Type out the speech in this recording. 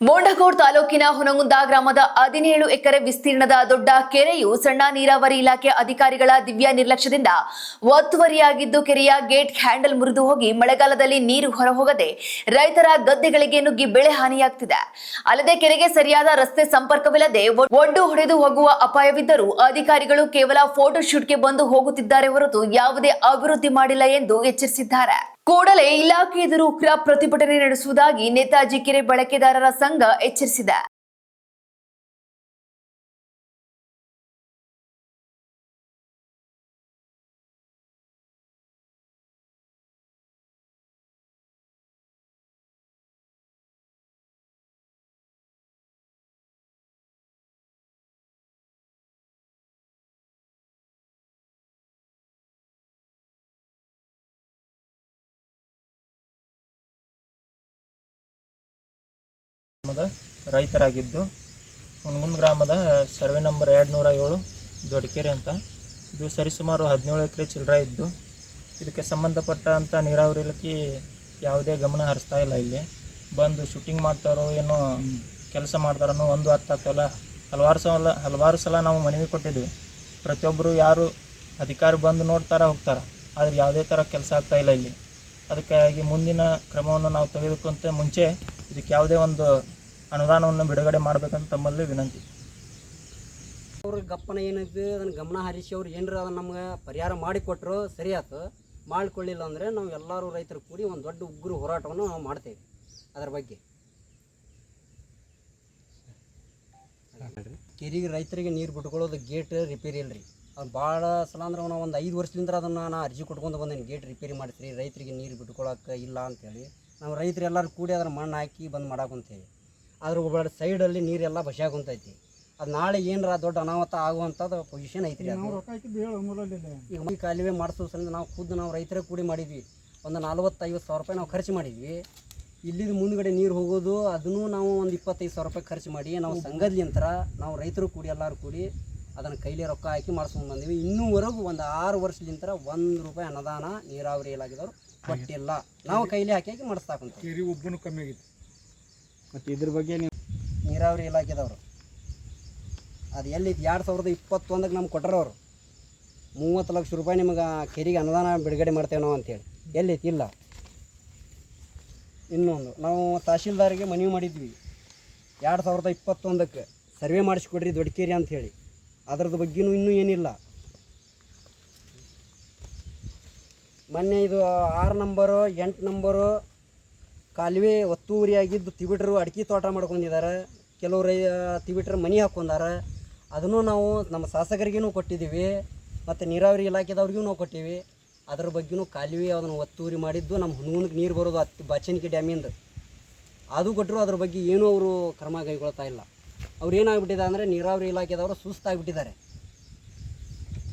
ಮೊಂಡಗೋಡ್ ತಾಲೂಕಿನ ಹುನಗುಂದ ಗ್ರಾಮದ 17 ಎಕರೆ ವಿಸ್ತೀರ್ಣದ ದೊಡ್ಡ ಕೆರೆಯು ಸಣ್ಣ ನೀರಾವರಿ ಇಲಾಖೆ ಅಧಿಕಾರಿಗಳ ದಿವ್ಯ ನಿರ್ಲಕ್ಷ್ಯದಿಂದ ಒತ್ತುವರಿಯಾಗಿದ್ದು ಕೆರೆಯ ಗೇಟ್ ಹ್ಯಾಂಡಲ್ ಮುರಿದು ಹೋಗಿ ಮಳೆಗಾಲದಲ್ಲಿ ನೀರು ಹೊರಹೋಗದೆ ರೈತರ ಗದ್ದೆಗಳಿಗೆ ನುಗ್ಗಿ ಬೆಳೆ ಹಾನಿಯಾಗುತ್ತಿದೆ. ಅಲ್ಲದೆ ಕೆರೆಗೆ ಸರಿಯಾದ ರಸ್ತೆ ಸಂಪರ್ಕವಿಲ್ಲದೆ ಒಡ್ಡು ಹೊಡೆದು ಹೋಗುವ ಅಪಾಯವಿದ್ದರೂ ಅಧಿಕಾರಿಗಳು ಕೇವಲ ಫೋಟೋ ಶೂಟ್ಗೆ ಬಂದು ಹೋಗುತ್ತಿದ್ದಾರೆ ಹೊರತು ಯಾವುದೇ ಅಭಿವೃದ್ಧಿ ಮಾಡಿಲ್ಲ ಎಂದು ಎಚ್ಚರಿಸಿದ್ದಾರೆ. ಕೂಡಲೇ ಇಲಾಖೆ ಎದುರು ಉಗ್ರ ಪ್ರತಿಭಟನೆ ನಡೆಸುವುದಾಗಿ ನೇತಾಜಿ ಕೆರೆ ಬಳಕೆದಾರರ ಸಂಘ ಎಚ್ಚರಿಸಿದೆ. ರೈತರಾಗಿದ್ದು ಹುನಗುಂದ ಗ್ರಾಮದ ಸರ್ವೆ ನಂಬರ್ 207 ದೊಡ್ಡಕೆರೆ ಅಂತ. ಇದು ಸರಿಸುಮಾರು 17 ಎಕರೆ ಚಿಲ್ಲರೆ ಇದ್ದು ಇದಕ್ಕೆ ಸಂಬಂಧಪಟ್ಟಂಥ ನೀರಾವರಿ ಇಲಾಖೆ ಯಾವುದೇ ಗಮನ ಹರಿಸ್ತಾ ಇಲ್ಲ. ಇಲ್ಲಿ ಬಂದು ಶೂಟಿಂಗ್ ಮಾಡ್ತಾರೋ ಏನೋ ಕೆಲಸ ಮಾಡ್ತಾರೋ ಒಂದು ಅರ್ಥ ಆಗ್ತಾಯಿಲ್ಲ. ಹಲವಾರು ಸಲ ನಾವು ಮನವಿ ಕೊಟ್ಟಿದ್ವಿ. ಪ್ರತಿಯೊಬ್ಬರು ಯಾರು ಅಧಿಕಾರಿ ಬಂದು ನೋಡ್ತಾರೆ ಹೋಗ್ತಾರೆ, ಆದರೆ ಯಾವುದೇ ಥರ ಕೆಲಸ ಆಗ್ತಾಯಿಲ್ಲ ಇಲ್ಲಿ. ಅದಕ್ಕಾಗಿ ಮುಂದಿನ ಕ್ರಮವನ್ನು ನಾವು ತೆಗೆದುಕೊಂತ ಮುಂಚೆ ಇದಕ್ಕೆ ಯಾವುದೇ ಒಂದು ಅನುದಾನವನ್ನು ಬಿಡುಗಡೆ ಮಾಡಬೇಕಂತ ತಮ್ಮಲ್ಲಿ ವಿನಂತಿ. ಅವ್ರ ಗಪ್ಪನ ಏನಿದೆ ಅದನ್ನು ಗಮನ ಹರಿಸಿ ಅವ್ರು ಏನರ ಅದನ್ನು ನಮ್ಗೆ ಪರಿಹಾರ ಮಾಡಿಕೊಟ್ರು ಸರಿ ಆಯ್ತು. ಮಾಡಿಕೊಳ್ಳಿಲ್ಲ ಅಂದರೆ ನಾವು ಎಲ್ಲರೂ ರೈತರು ಕೂಡಿ ಒಂದು ದೊಡ್ಡ ಉಗ್ರ ಹೋರಾಟವನ್ನು ನಾವು ಮಾಡ್ತೇವೆ. ಅದರ ಬಗ್ಗೆ ಕೆರೆಗೆ ರೈತರಿಗೆ ನೀರು ಬಿಟ್ಕೊಳ್ಳೋದು ಗೇಟ್ ರಿಪೇರಿ ಇಲ್ಲ ರೀ. ಅವ್ರು ಭಾಳ ಸಲ ಅಂದ್ರೆ ನಾವು ಒಂದು 5 ವರ್ಷದಿಂದ ಅದನ್ನು ನಾನು ಅರ್ಜಿ ಕೊಟ್ಕೊಂಡು ಬಂದೇನೆ, ಗೇಟ್ ರಿಪೇರಿ ಮಾಡಿಸ್ರಿ ರೈತರಿಗೆ ನೀರು ಬಿಟ್ಕೊಳಕ್ಕೆ ಇಲ್ಲ ಅಂಥೇಳಿ. ನಾವು ರೈತರು ಎಲ್ಲರೂ ಕೂಡಿ ಅದನ್ನು ಮಣ್ಣು ಹಾಕಿ ಬಂದು ಮಾಡಾಕೊಂತೇವೆ. ಆದ್ರೆ ಒಬ್ಬರ ಸೈಡಲ್ಲಿ ನೀರೆಲ್ಲ ಬಸಿಯಾಗುಂತೈತಿ. ಅದು ನಾಳೆ ಏನರ ದೊಡ್ಡ ಅನಾಹುತ ಆಗುವಂಥದ್ದು ಪೊಸಿಷನ್ ಐತ್ರಿ. ಈಗ ಈ ಕಾಲುವೆ ಮಾಡಿಸೋ ಸಲ ನಾವು ರೈತರೇ ಕೂಡಿ ಮಾಡಿದ್ವಿ. ಒಂದು 40-50 ಸಾವಿರ ರೂಪಾಯಿ ನಾವು ಖರ್ಚು ಮಾಡಿದ್ವಿ. ಇಲ್ಲಿದ್ದು ಮುಂದ್ಗಡೆ ನೀರು ಹೋಗೋದು ಅದನ್ನು ನಾವು ಒಂದು 25 ಸಾವಿರ ರೂಪಾಯಿ ಖರ್ಚು ಮಾಡಿ ನಾವು ಸಂಘದ್ಲಿಂತರ ನಾವು ರೈತರು ಕೂಡಿ ಎಲ್ಲರೂ ಕೂಡಿ ಅದನ್ನು ಕೈಲಿ ರೊಕ್ಕ ಹಾಕಿ ಮಾಡಿಸ್ಕೊಂಡು ಬಂದೀವಿ. ಇನ್ನೂವರೆಗೂ ಒಂದು 6 ವರ್ಷಲಿಂತರ 1 ರೂಪಾಯಿ ಅನುದಾನ ನೀರಾವರಿ ಇಲಾಖೆದವರು ಕೊಟ್ಟಿಲ್ಲ. ನಾವು ಕೈಲಿ ಹಾಕಿ ಮಾಡಿಸ್ತಾಕಂತ ಒಬ್ಬನು ಕಮ್ಮಿ ಆಗಿತ್ತು. ಮತ್ತು ಇದ್ರ ಬಗ್ಗೆ ನೀವು ನೀರಾವರಿ ಇಲಾಖೆದವರು ಅದು ಎಲ್ಲಿ 2021ಕ್ಕೆ ನಮ್ಗೆ ಕೊಟ್ಟರವರು 30 ಲಕ್ಷ ರೂಪಾಯಿ ನಿಮಗೆ ಕೆರೆಗೆ ಅನುದಾನ ಬಿಡುಗಡೆ ಮಾಡ್ತೇವೆ ನಾವು ಅಂತೇಳಿ. ಎಲ್ಲೈತಿ ಇಲ್ಲ. ಇನ್ನೊಂದು ನಾವು ತಹಶೀಲ್ದಾರಿಗೆ ಮನವಿ ಮಾಡಿದ್ವಿ 2021ಕ್ಕೆ ಸರ್ವೆ ಮಾಡಿಸ್ಕೊಡ್ರಿ ದೊಡ್ಡಕೆರೆ ಅಂಥೇಳಿ. ಅದರದ್ದು ಬಗ್ಗೆನೂ ಇನ್ನೂ ಏನಿಲ್ಲ. ಮೊನ್ನೆ ಇದು 6 ನಂಬರು 8 ನಂಬರು ಕಾಲುವೆ ಒತ್ತುವರಿಯಾಗಿದ್ದು ತಿಬಿಟ್ರು ಅಡಿಕೆ ತೋಟ ಮಾಡ್ಕೊಂಡಿದ್ದಾರೆ. ಕೆಲವರು ತಿಬಿಟ್ರು ಮನೆ ಹಾಕ್ಕೊಂಡಾರೆ. ಅದನ್ನು ನಾವು ನಮ್ಮ ಶಾಸಕರಿಗೂ ಕೊಟ್ಟಿದ್ದೀವಿ ಮತ್ತು ನೀರಾವರಿ ಇಲಾಖೆದವ್ರಿಗೂ ನಾವು ಕೊಟ್ಟಿವಿ. ಅದ್ರ ಬಗ್ಗೆನೂ ಕಾಲುವೆ ಅದನ್ನು ಒತ್ತುವರಿ ಮಾಡಿದ್ದು ನಮ್ಮ ಹುನಗುಂದಕ್ಕೆ ನೀರು ಬರೋದು ಬಾಚಣಿಕೆ ಡ್ಯಾಮಿಂದ ಅದು ಕೊಟ್ಟರು. ಅದ್ರ ಬಗ್ಗೆ ಏನೂ ಅವರು ಕ್ರಮ ಕೈಗೊಳ್ತಾ ಇಲ್ಲ. ಅವ್ರು ಏನಾಗ್ಬಿಟ್ಟಿದೆ ಅಂದರೆ ನೀರಾವರಿ ಇಲಾಖೆದವರು ಸುಸ್ತಾಗಿಬಿಟ್ಟಿದ್ದಾರೆ.